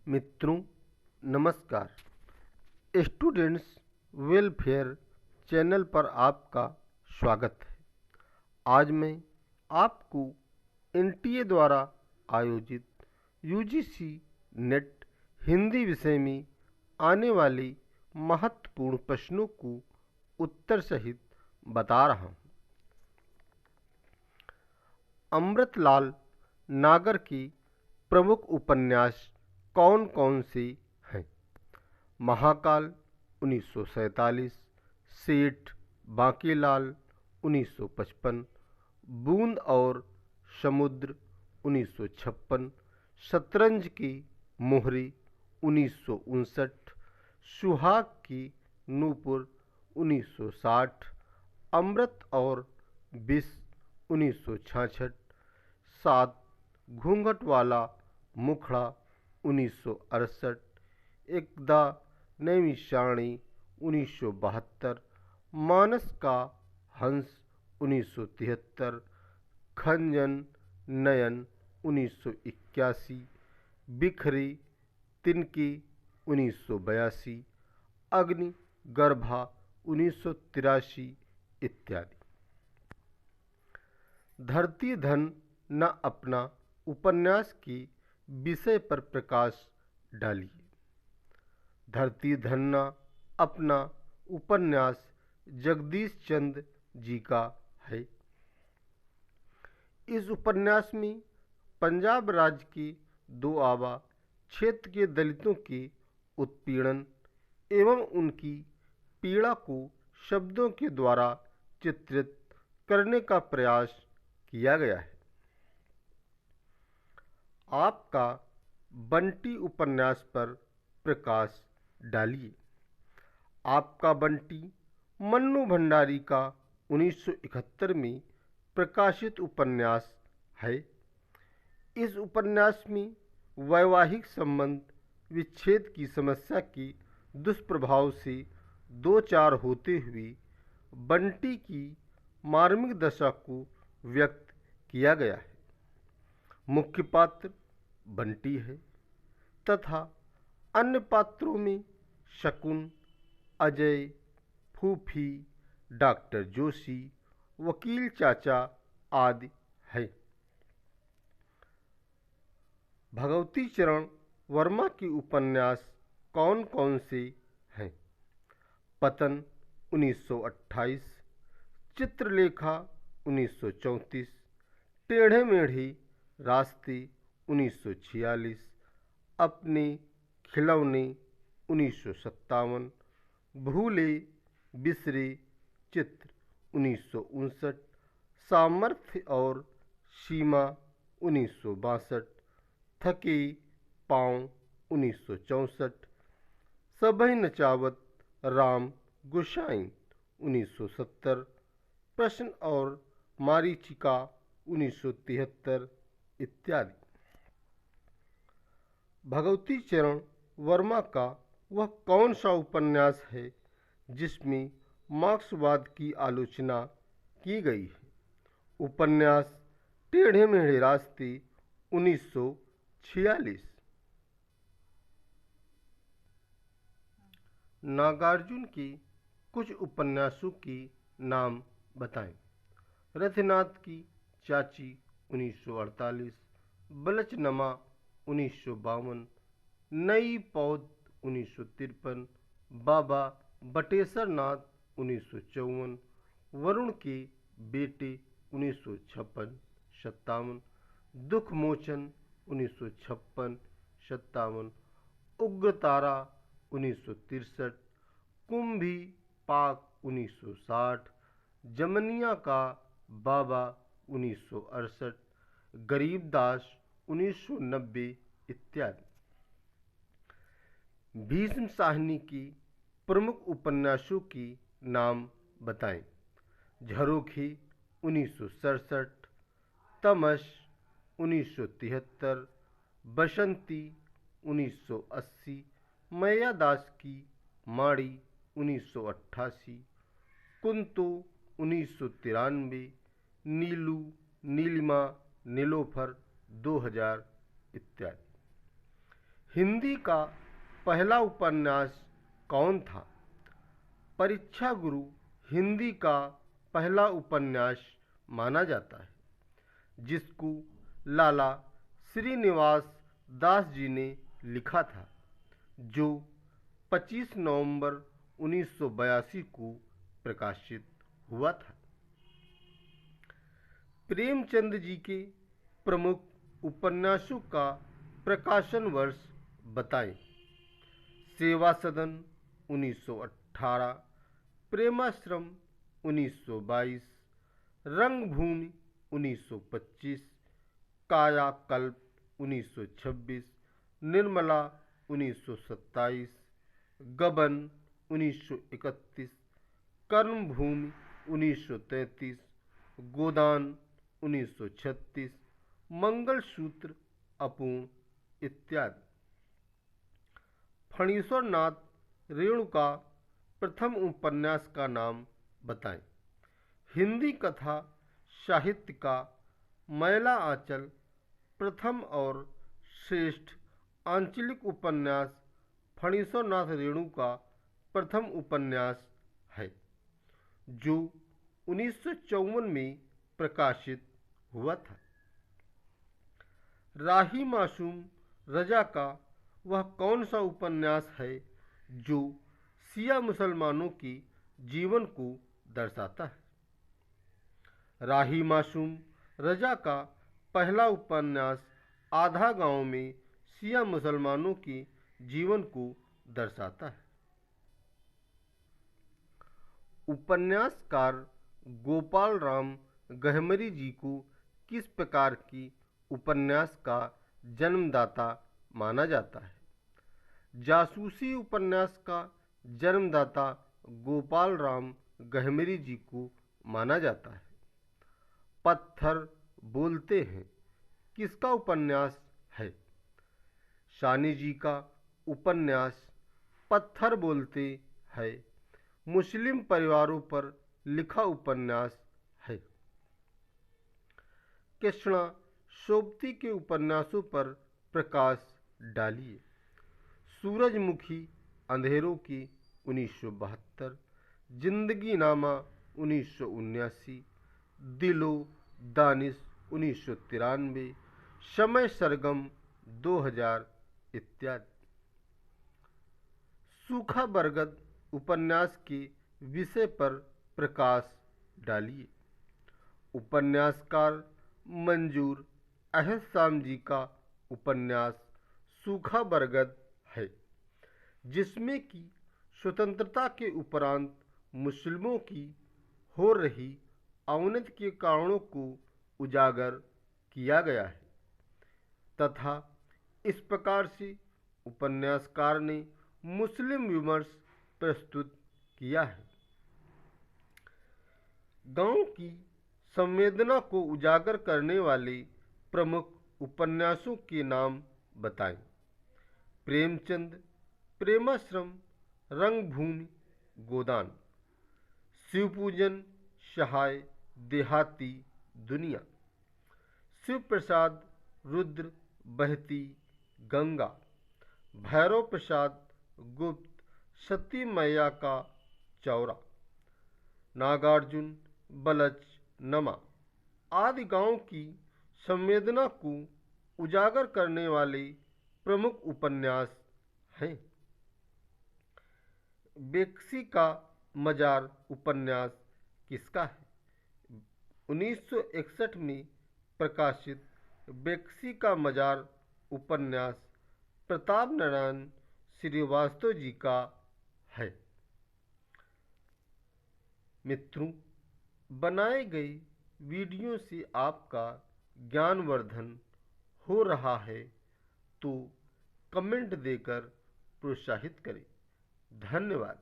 मित्रों नमस्कार। Students welfare channel पर आपका स्वागत है। आज मैं आपको एनटीए द्वारा आयोजित यूजीसी नेट हिंदी विषय में आने वाले महत्वपूर्ण प्रश्नों को उत्तर सहित बता रहा हूँ। अमृतलाल नागर के प्रमुख उपन्यास कौन कौन से हैं? महाकाल 1947, सेठ बांकीलाल 1955, बूंद और समुद्र 1956, शतरंज की मोहरी 1959, सुहाग की नूपुर 1960, अमृत और विष 1966, सात घूंघट वाला मुखड़ा 1968, एकदा नैमिषारणी 1972, मानस का हंस 1973, खंजन नयन 1981, बिखरी तिनकी 1982, अग्नि गर्भा 1983 इत्यादि। धरती धन न अपना उपन्यास के विषय पर प्रकाश डालिए। धरती धन न अपना उपन्यास जगदीश चंद्र जी का है। इस उपन्यास में पंजाब राज्य के दोआबा क्षेत्र के दलितों के उत्पीड़न एवं उनकी पीड़ा को शब्दों के द्वारा चित्रित करने का प्रयास किया गया है। आपका बंटी उपन्यास पर प्रकाश डालिए। आपका बंटी मन्नू भंडारी का 1971 में प्रकाशित उपन्यास है। इस उपन्यास में वैवाहिक संबंध विच्छेद की समस्या के दुष्प्रभाव से दो चार होते हुए बंटी की मार्मिक दशा को व्यक्त किया गया है। मुख्य पात्र बंटी है तथा अन्य पात्रों में शकुन, अजय, फूफी, डॉक्टर जोशी, वकील चाचा आदि है। भगवती चरण वर्मा के उपन्यास कौन कौन से हैं? पतन 1928, चित्रलेखा 1934, टेढ़े मेढ़े रास्ते 1946, अपने खिलौने 1957, भूले बिसरे चित्र 1959, सामर्थ्य और सीमा 1962, थके पाँव 1964, सबई नचावत राम गुसाइन 1970, प्रश्न और मारीचिका 1973 इत्यादि। भगवती चरण वर्मा का वह कौन सा उपन्यास है जिसमें मार्क्सवाद की आलोचना की गई है? उपन्यास टेढ़े मेढ़े रास्ते 1946। नागार्जुन के कुछ उपन्यासों के नाम बताएं। रथनाथ की चाची 1948, बलचनमा 1952, नई पौध 1953, बाबा बटेश्वर नाथ 1954, वरुण के बेटे 1956-57, दुख मोचन 1956-57, उग्रतारा 1963, कुंभी पाक 1960, जमनिया का बाबा 1968, गरीबदास 1990 इत्यादि। भीष्म साहनी की प्रमुख उपन्यासों के नाम बताएं। झरोखे 1967, तमस 1973, बसंती 1980, मैयादास की माड़ी 1988, कुंतो 1993, नीलू नीलिमा नीलोफर 2000 इत्यादि। हिंदी का पहला उपन्यास कौन था? परीक्षा गुरु हिंदी का पहला उपन्यास माना जाता है, जिसको लाला श्रीनिवास दास जी ने लिखा था, जो 25 नवंबर 1982 को प्रकाशित हुआ था। प्रेमचंद जी के प्रमुख उपन्यासों का प्रकाशन वर्ष बताएं। सेवा सदन 1918, प्रेमाश्रम 1922, रंगभूमि 1925, कायाकल्प 1926, निर्मला 1927, गबन 1931, कर्मभूमि 1933, गोदान 1936, मंगलसूत्र अपूर्ण इत्यादि। फणीश्वर नाथ रेणु का प्रथम उपन्यास का नाम बताएं। हिंदी कथा साहित्य का मैला आंचल प्रथम और श्रेष्ठ आंचलिक उपन्यास फणीश्वर नाथ रेणु का प्रथम उपन्यास है, जो 1954 में प्रकाशित हुआ था। राही मासूम रजा का वह कौन सा उपन्यास है जो शिया मुसलमानों के जीवन को दर्शाता है? राही मासूम रजा का पहला उपन्यास आधा गांव में शिया मुसलमानों के जीवन को दर्शाता है। उपन्यासकार गोपाल राम गहमरी जी को किस प्रकार की उपन्यास का जन्मदाता माना जाता है? जासूसी उपन्यास का जन्मदाता गोपाल राम गहमरी जी को माना जाता है। पत्थर बोलते हैं किसका उपन्यास है? सानी जी का उपन्यास पत्थर बोलते हैं मुस्लिम परिवारों पर लिखा उपन्यास है। कृष्णा सोबती के उपन्यासों पर प्रकाश डालिए। सूरजमुखी अंधेरों की 1972, जिंदगी नामा 1979, दिलो दानिश 1993, समय सरगम 2000 इत्यादि। सूखा बरगद उपन्यास के विषय पर प्रकाश डालिए। उपन्यासकार मंजूर अहद जी का उपन्यास सूखा बरगद है, जिसमें कि स्वतंत्रता के उपरांत मुस्लिमों की हो रही अवनति के कारणों को उजागर किया गया है तथा इस प्रकार से उपन्यासकार ने मुस्लिम विमर्श प्रस्तुत किया है। गांव की संवेदना को उजागर करने वाले प्रमुख उपन्यासों के नाम बताएं। प्रेमचंद, प्रेमाश्रम, रंगभूमि, गोदान। शिवपूजन सहाय, देहाती दुनिया। शिव प्रसाद रुद्र, बहती गंगा। भैरव प्रसाद गुप्त, सती मैया का चौरा। नागार्जुन बलच नमा आदि गांव की संवेदना को उजागर करने वाले प्रमुख उपन्यास हैं। बेक्सी का मजार उपन्यास किसका है? 1961 में प्रकाशित बेक्सी का मजार उपन्यास प्रताप नारायण श्रीवास्तव जी का है। मित्रों, बनाए गए वीडियो से आपका ज्ञानवर्धन हो रहा है तो कमेंट देकर प्रोत्साहित करें। धन्यवाद।